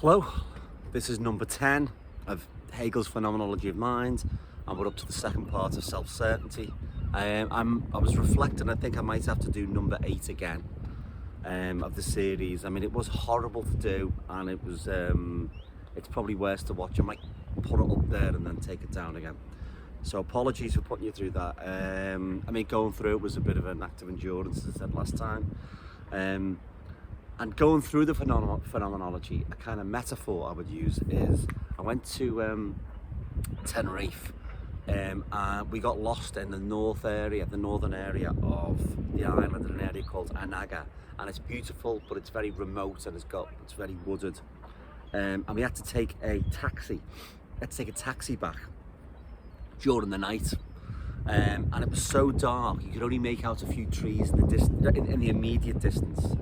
Hello, this is number 10 of Hegel's Phenomenology of Mind, and we're up to the second part of self-certainty. I was reflecting, I think I might have to do number 8 again of the series. I mean, it was horrible to do, and it was it's probably worse to watch. I might put it up there and then take it down again. So apologies for putting you through that. I mean, going through it was a bit of an act of endurance, as I said last time. And going through the phenomenology, a kind of metaphor I would use is, I went to Tenerife, and we got lost in the northern area of the island, in an area called Anaga, and it's beautiful, but it's very remote and it's very wooded, and we had to take a taxi. Back during the night. And it was so dark you could only make out a few trees in the immediate distance,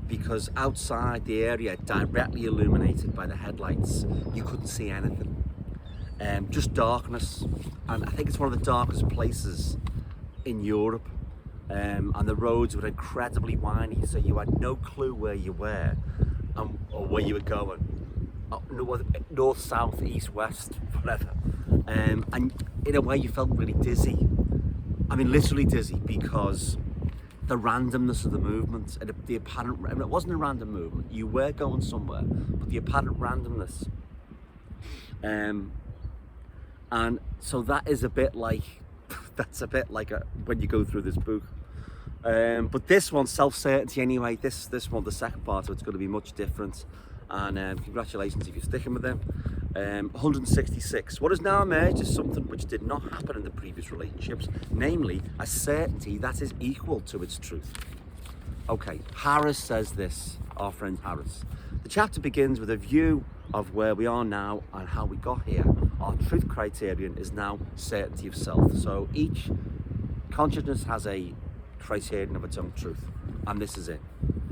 because outside the area, directly illuminated by the headlights, you couldn't see anything. Just darkness, and I think it's one of the darkest places in Europe, and the roads were incredibly windy, so you had no clue where you were or where you were going. North, south, east, west, whatever. And in a way you felt really dizzy. I mean, literally dizzy, because the randomness of the movement and the apparent, I mean, it wasn't a random movement, you were going somewhere, but the apparent randomness. And so that is a bit like, that's a bit like when you go through this book. But this one, self-certainty anyway, this one, the second part of it's going to be much different. And congratulations if you're sticking with them. 166. What has now emerged is something which did not happen in the previous relationships, namely a certainty that is equal to its truth. Okay, Harris says this, our friend Harris. The chapter begins with a view of where we are now and how we got here. Our truth criterion is now certainty of self. So each consciousness has a criterion of its own truth, and this is it.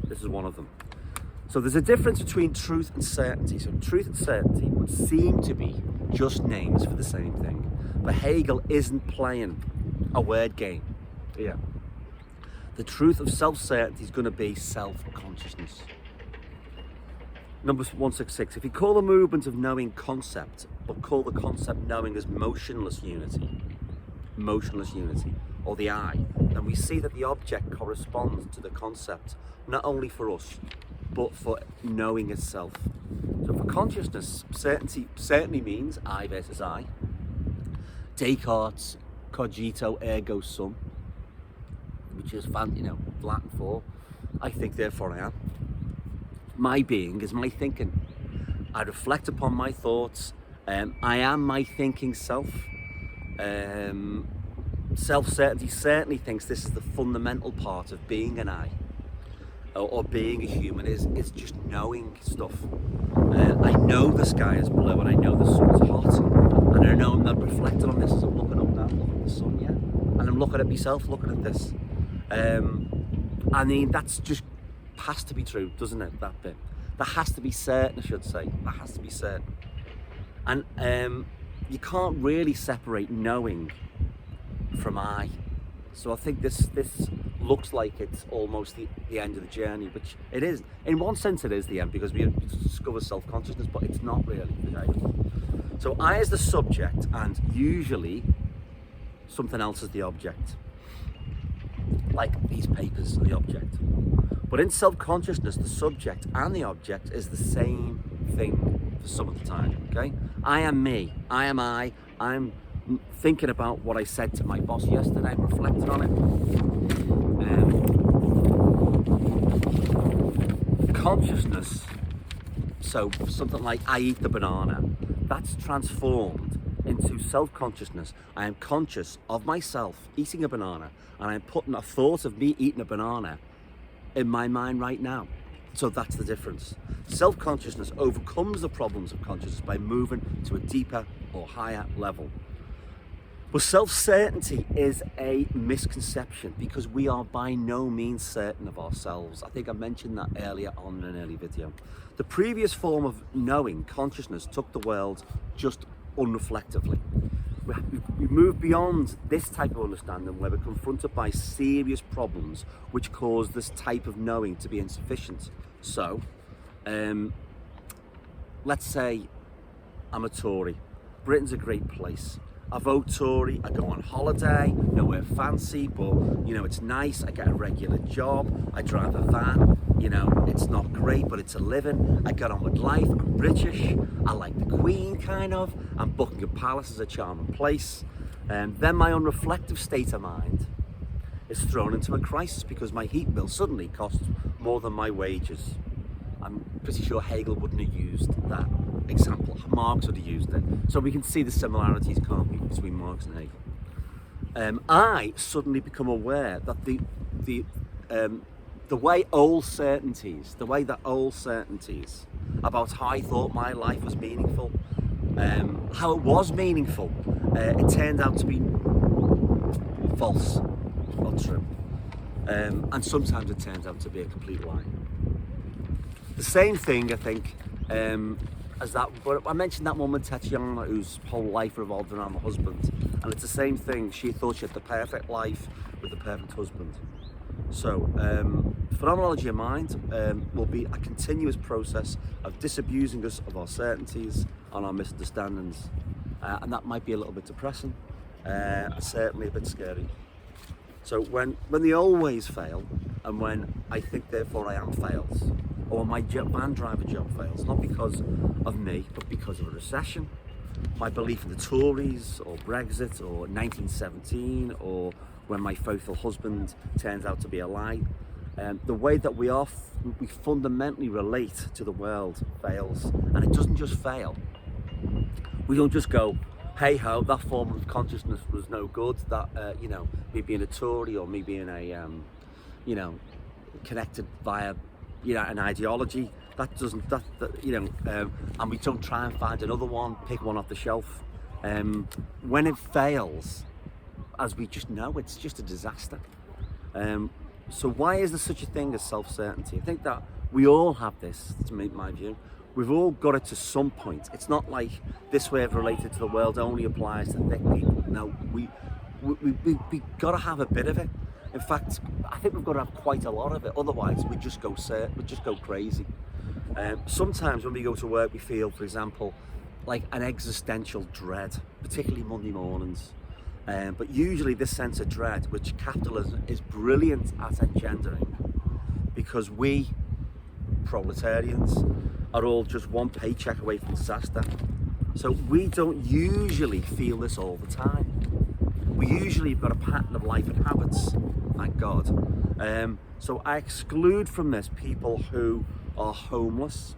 This is one of them. So there's a difference between truth and certainty. So truth and certainty would seem to be just names for the same thing. But Hegel isn't playing a word game here. The truth of self-certainty is going to be self-consciousness. Number 166. If you call the movement of knowing concept, but call the concept knowing as motionless unity, or the I, then we see that the object corresponds to the concept, not only for us, but for knowing itself. So for consciousness, certainty certainly means I versus I. Descartes' cogito ergo sum, which is Latin for I think therefore I am. My being is my thinking. I reflect upon my thoughts. I am my thinking self. Self-certainty certainly thinks this is the fundamental part of being an I. Or being a human is just knowing stuff. I know the sky is blue, and I know the sun's hot, and I know I'm not reflecting on this as I'm looking up now, looking at the sun, yeah, and I'm looking at myself, looking at this. I mean, that's just has to be true, doesn't it? That bit. That has to be certain, I should say. That has to be certain. And you can't really separate knowing from I. So I think this looks like it's almost the end of the journey, which it is. In one sense it is the end, because we discover self-consciousness, but it's not really. So I is the subject, and usually something else is the object. Like these papers are the object. But in self-consciousness, the subject and the object is the same thing for some of the time, okay? I am me, I am I'm thinking about what I said to my boss yesterday, I'm reflecting on it. Consciousness, so something like I eat the banana, that's transformed into self-consciousness. I am conscious of myself eating a banana, and I'm putting a thought of me eating a banana in my mind right now. So that's the difference. Self-consciousness overcomes the problems of consciousness by moving to a deeper or higher level. But self-certainty is a misconception, because we are by no means certain of ourselves. I think I mentioned that earlier on in an early video. The previous form of knowing, consciousness, took the world just unreflectively. We move beyond this type of understanding, where we're confronted by serious problems which cause this type of knowing to be insufficient. So let's say I'm a Tory. Britain's a great place. I vote Tory, I go on holiday, nowhere fancy, but it's nice. I get a regular job, I drive a van, it's not great, but it's a living. I get on with life, I'm British, I like the Queen kind of, and Buckingham Palace is a charming place. And then my unreflective state of mind is thrown into a crisis because my heat bill suddenly costs more than my wages. I'm pretty sure Hegel wouldn't have used that example. Marx would have used it. So we can see the similarities, can't we, between Marx and Hegel. I suddenly become aware that the way old certainties about how I thought my life was meaningful, how it was meaningful, it turned out to be false, not true. And sometimes it turns out to be a complete lie. The same thing, I think, as that, but I mentioned that woman, Tatiana, whose whole life revolved around the husband. And it's the same thing. She thought she had the perfect life with the perfect husband. So, phenomenology of mind will be a continuous process of disabusing us of our certainties and our misunderstandings. And that might be a little bit depressing, certainly a bit scary. So when the always fail, and when I think therefore I am fails, or when my van driver job fails, not because of me, but because of a recession, my belief in the Tories, or Brexit, or 1917, or when my faithful husband turns out to be a lie, the way that we fundamentally relate to the world fails. And it doesn't just fail. We don't just go, hey ho, that form of consciousness was no good, that me being a Tory, or me being a connected via an ideology, and we don't try and find another one, pick one off the shelf. When it fails, as we just know, it's just a disaster. So why is there such a thing as self-certainty? I think that we all have this, to my view. We've all got it to some point. It's not like this way of relating to the world only applies to thick people. No, we got to have a bit of it. In fact, I think we've got to have quite a lot of it. Otherwise, we just go crazy. Sometimes when we go to work, we feel, for example, like an existential dread, particularly Monday mornings. But usually this sense of dread, which capitalism is brilliant at engendering, because we, proletarians, are all just one paycheck away from disaster. So we don't usually feel this all the time. We usually have got a pattern of life and habits, thank God. So I exclude from this people who are homeless,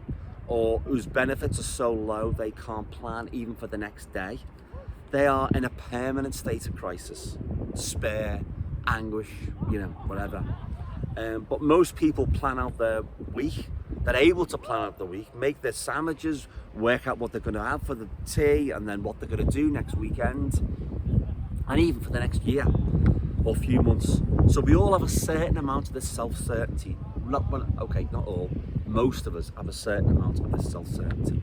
or whose benefits are so low they can't plan even for the next day. They are in a permanent state of crisis, despair, anguish, whatever. But most people plan out their week. They're able to plan out the week, make their sandwiches, work out what they're going to have for the tea, and then what they're going to do next weekend, and even for the next year or few months. So we all have a certain amount of this self-certainty. Not all. Most of us have a certain amount of this self-certainty.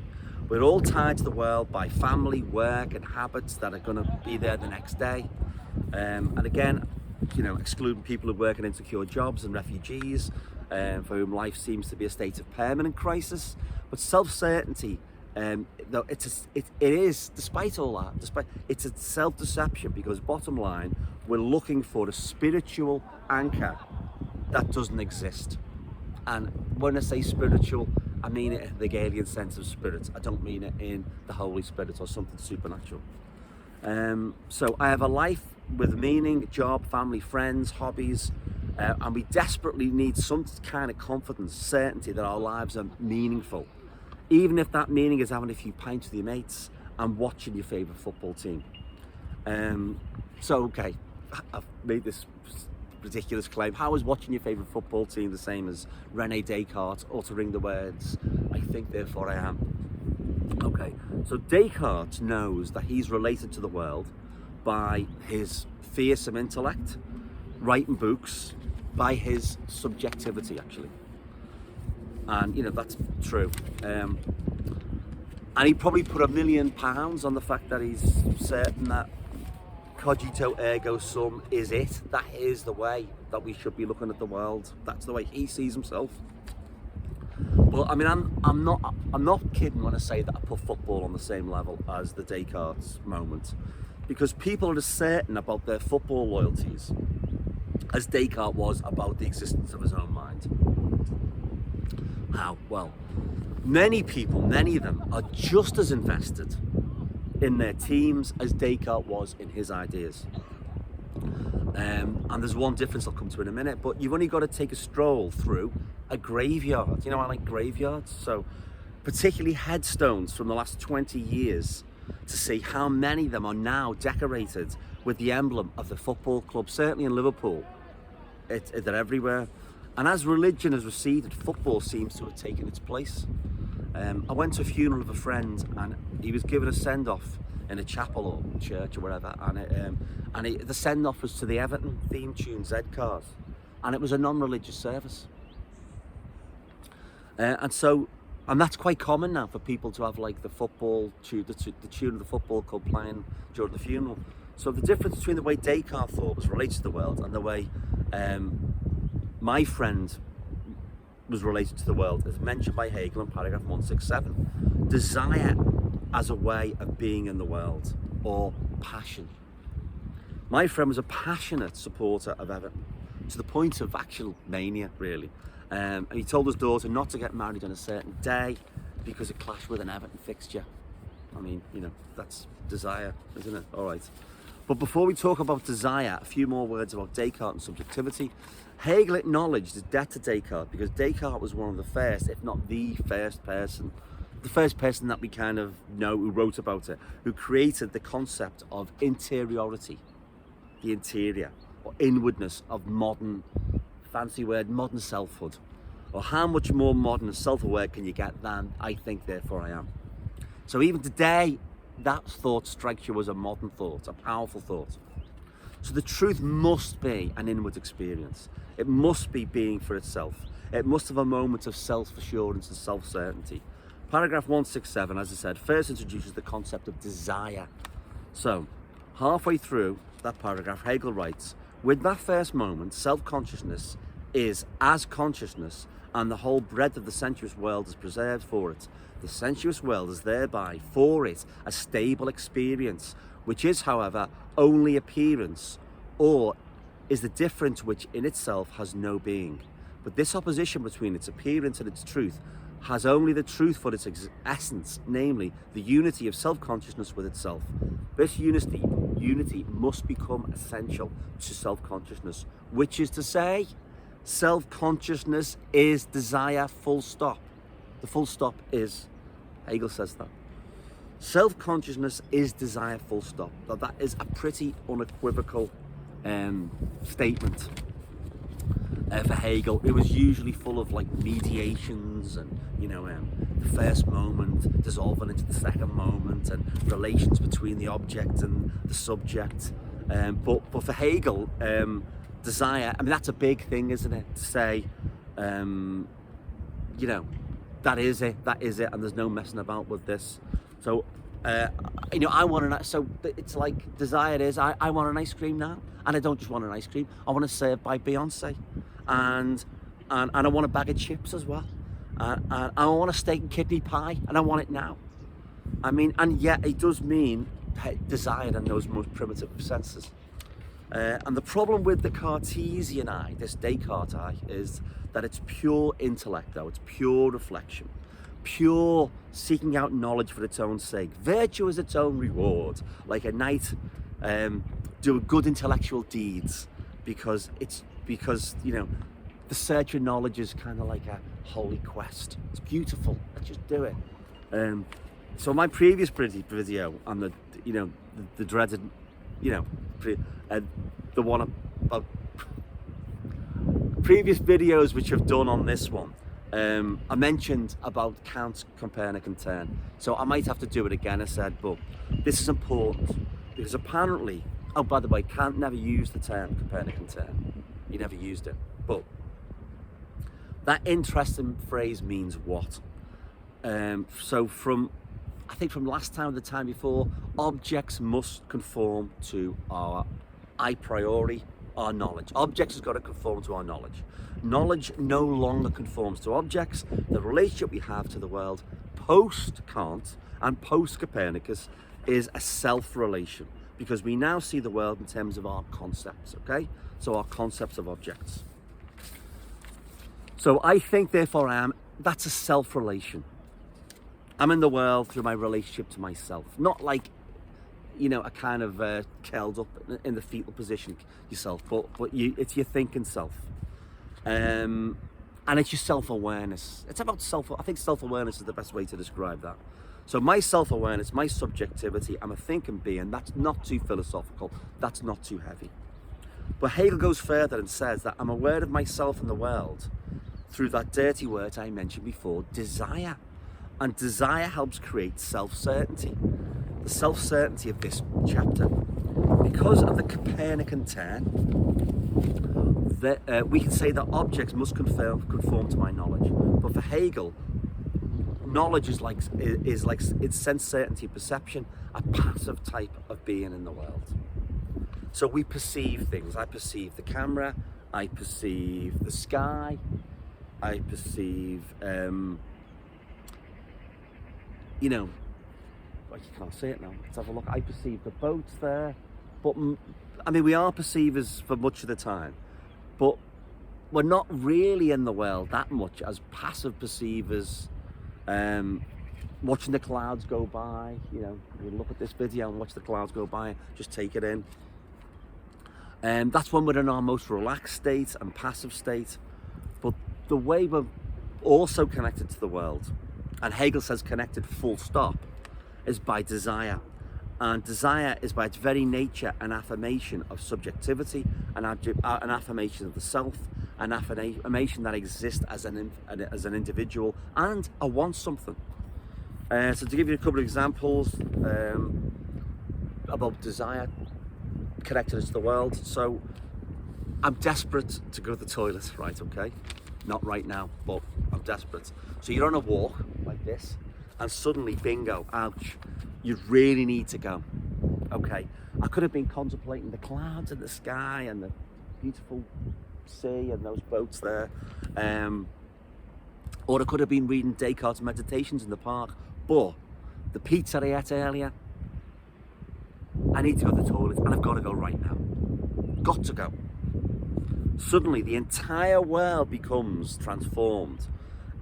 We're all tied to the world by family, work, and habits that are going to be there the next day. And again, excluding people who work in insecure jobs and refugees, for whom life seems to be a state of permanent crisis. But self-certainty, though it is, despite all that, it's a self-deception, because bottom line, we're looking for a spiritual anchor that doesn't exist. And when I say spiritual, I mean it in the Hegelian sense of spirit. I don't mean it in the Holy Spirit or something supernatural. So I have a life with meaning, job, family, friends, hobbies, and we desperately need some kind of confidence, certainty that our lives are meaningful. Even if that meaning is having a few pints with your mates and watching your favourite football team. Okay, I've made this ridiculous claim. How is watching your favourite football team the same as René Descartes uttering the words, I think therefore I am? Okay, so Descartes knows that he's related to the world by his fearsome intellect, writing books, by his subjectivity actually. And that's true. And he probably put £1 million on the fact that he's certain that cogito ergo sum is it. That is the way that we should be looking at the world. That's the way he sees himself. But I mean, I'm not kidding when I say that I put football on the same level as the Descartes moment, because people are as certain about their football loyalties as Descartes was about the existence of his own mind. How? Well, many people, many of them, are just as invested in their teams as Descartes was in his ideas. And there's one difference I'll come to in a minute, but you've only got to take a stroll through a graveyard. You know, I like graveyards, so particularly headstones from the last 20 years to see how many of them are now decorated with the emblem of the football club. Certainly in Liverpool, they're everywhere. And as religion has receded, football seems to have taken its place. I went to a funeral of a friend, and he was given a send-off in a chapel or church or wherever, and the send-off was to the Everton theme tune, Z-Cars, and it was a non-religious service. And that's quite common now for people to have like the football tune, the tune of the football club playing during the funeral. So the difference between the way Descartes thought was related to the world and the way my friend was related to the world is mentioned by Hegel in paragraph 167. Desire as a way of being in the world, or passion. My friend was a passionate supporter of Everton, to the point of actual mania, really. And he told his daughter not to get married on a certain day because it clashed with an Everton fixture. I mean, you know, that's desire, isn't it? All right. But before we talk about desire, a few more words about Descartes and subjectivity. Hegel acknowledged his debt to Descartes because Descartes was one of the first, if not the first person that we kind of know who wrote about it, who created the concept of interiority, the interior, or inwardness of modern, fancy word, modern selfhood. Or how much more modern and self-aware can you get than I think, therefore I am. So even today, that thought strikes you as a modern thought, a powerful thought. So the truth must be an inward experience. It must be being for itself. It must have a moment of self-assurance and self-certainty. Paragraph 167, as I said, first introduces the concept of desire. So, halfway through that paragraph, Hegel writes, with that first moment, self-consciousness is as consciousness, and the whole breadth of the sensuous world is preserved for it. The sensuous world is thereby, for it, a stable experience, which is, however, only appearance, or is the difference which in itself has no being. But this opposition between its appearance and its truth has only the truth for its essence, namely the unity of self-consciousness with itself. This unity must become essential to self-consciousness, which is to say, self-consciousness is desire, full stop. The full stop is, Hegel says that. Self-consciousness is desire, full stop. Now, that is a pretty unequivocal statement for Hegel. It was usually full of like mediations and, you know, the first moment dissolving into the second moment and relations between the object and the subject. But for Hegel, desire, I mean, that's a big thing, isn't it? To say, you know, that is it, and there's no messing about with this. So, you know, so it's like desire is, I want an ice cream now, and I don't just want an ice cream, I want it served by Beyonce, and I want a bag of chips as well, and I want a steak and kidney pie, and I want it now. I mean, and yet it does mean desire in those most primitive senses. And the problem with the Cartesian eye, this Descartes eye, is that it's pure intellect, though. It's pure reflection, pure seeking out knowledge for its own sake. Virtue is its own reward, like a knight doing good intellectual deeds, because you know, the search for knowledge is kind of like a holy quest. It's beautiful. Let's just do it. So my previous video on the, you know, the dreaded, you know, the one about previous videos which I've done on this one, I mentioned about Kant, Copernic and turn. So I might have to do it again, I said, but this is important because apparently, oh, by the way, Kant never used the term Copernic and turn. He never used it. But that interesting phrase means what? So I think from last time or the time before, objects must conform to our a priori our knowledge. Objects has got to conform to our knowledge. Knowledge no longer conforms to objects. The relationship we have to the world post-Kant and post-Copernicus is a self-relation, because we now see the world in terms of our concepts, okay? So our concepts of objects. So I think, therefore, that's a self-relation. I'm in the world through my relationship to myself, not like, you know, a kind of curled up in the fetal position yourself, but it's your thinking self. And it's your self-awareness. It's about I think self-awareness is the best way to describe that. So my self-awareness, my subjectivity, I'm a thinking being. That's not too philosophical. That's not too heavy. But Hegel goes further and says that I'm aware of myself and the world through that dirty word I mentioned before, desire. And desire helps create self-certainty. The self-certainty of this chapter. Because of the Copernican turn, we can say that objects must conform to my knowledge. But for Hegel, knowledge is like it's sense certainty, perception, a passive type of being in the world. So we perceive things. I perceive the camera, I perceive the sky, I perceive, you know, like you can't see it now. Let's have a look. I perceive the boats there, but I mean, we are perceivers for much of the time, but we're not really in the world that much as passive perceivers. Watching the clouds go by, you know, you look at this video and watch the clouds go by, just take it in. That's when we're in our most relaxed state and passive state. But the way we're also connected to the world, and Hegel says connected full stop, is by desire. And desire is by its very nature an affirmation of subjectivity, an affirmation of the self, an affirmation that exists as an individual, and I want something. So to give you a couple of examples about desire connected to the world. So I'm desperate to go to the toilet, right? Okay, not right now, but I'm desperate. So you're on a walk like this, and suddenly, bingo, ouch, you really need to go. Okay, I could have been contemplating the clouds and the sky and the beautiful sea and those boats there, or I could have been reading Descartes' Meditations in the park, but the pizza I ate earlier, I need to go to the toilet and I've got to go right now. Got to go. Suddenly the entire world becomes transformed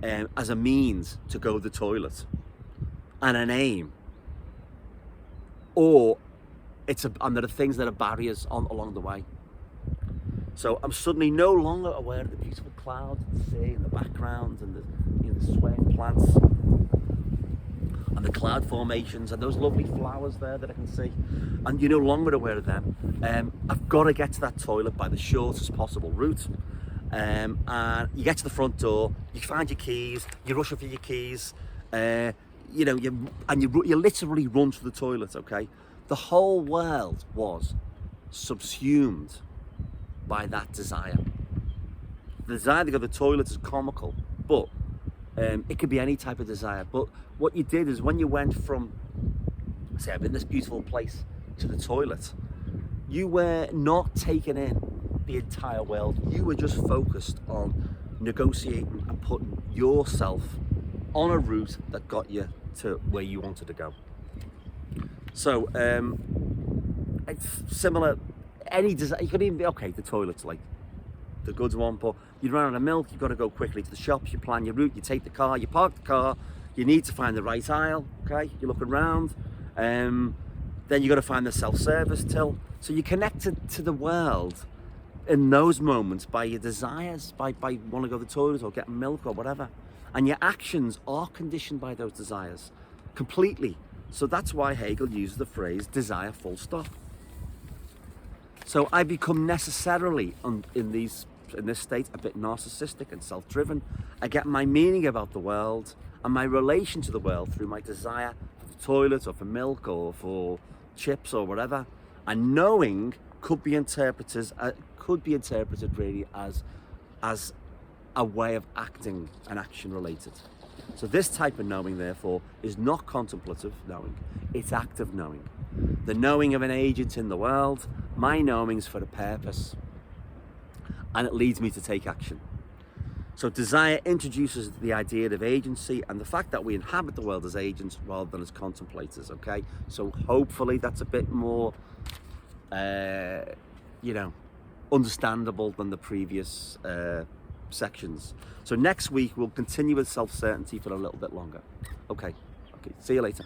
as a means to go to the toilet and an aim, or and there are things that are barriers along the way. So I'm suddenly no longer aware of the beautiful clouds and the sea in the background and the swaying plants and the cloud formations and those lovely flowers there that I can see, and you're no longer aware of them. I've got to get to that toilet by the shortest possible route, and you get to the front door, you find your keys, you rush for your keys, you literally run to the toilet. Okay, the whole world was subsumed by that desire. The desire to go to the toilet is comical, but it could be any type of desire. But what you did is when you went from, say, I'm in this beautiful place, to the toilet, you were not taking in the entire world. You were just focused on negotiating and putting yourself on a route that got you to where you wanted to go. So it's similar. Any desire, you could even be, okay, the toilet's like the goods one, but you run out of milk, you've got to go quickly to the shops, you plan your route, you take the car, you park the car, you need to find the right aisle, okay, you're looking around, then you got to find the self-service till. So you're connected to the world in those moments by your desires, by wanting to go to the toilet or getting milk or whatever, and your actions are conditioned by those desires completely. So that's why Hegel uses the phrase desire full stop. So I become necessarily, in this state, a bit narcissistic and self-driven. I get my meaning about the world and my relation to the world through my desire for the toilet or for milk or for chips or whatever. And knowing could be interpreted really as a way of acting and action related. So this type of knowing, therefore, is not contemplative knowing, it's active knowing. The knowing of an agent in the world, my knowing's for a purpose. and it leads me to take action. So desire introduces the idea of agency and the fact that we inhabit the world as agents rather than as contemplators, okay? So hopefully that's a bit more, understandable than the previous sections. So next week we'll continue with self-certainty for a little bit longer. Okay, see you later.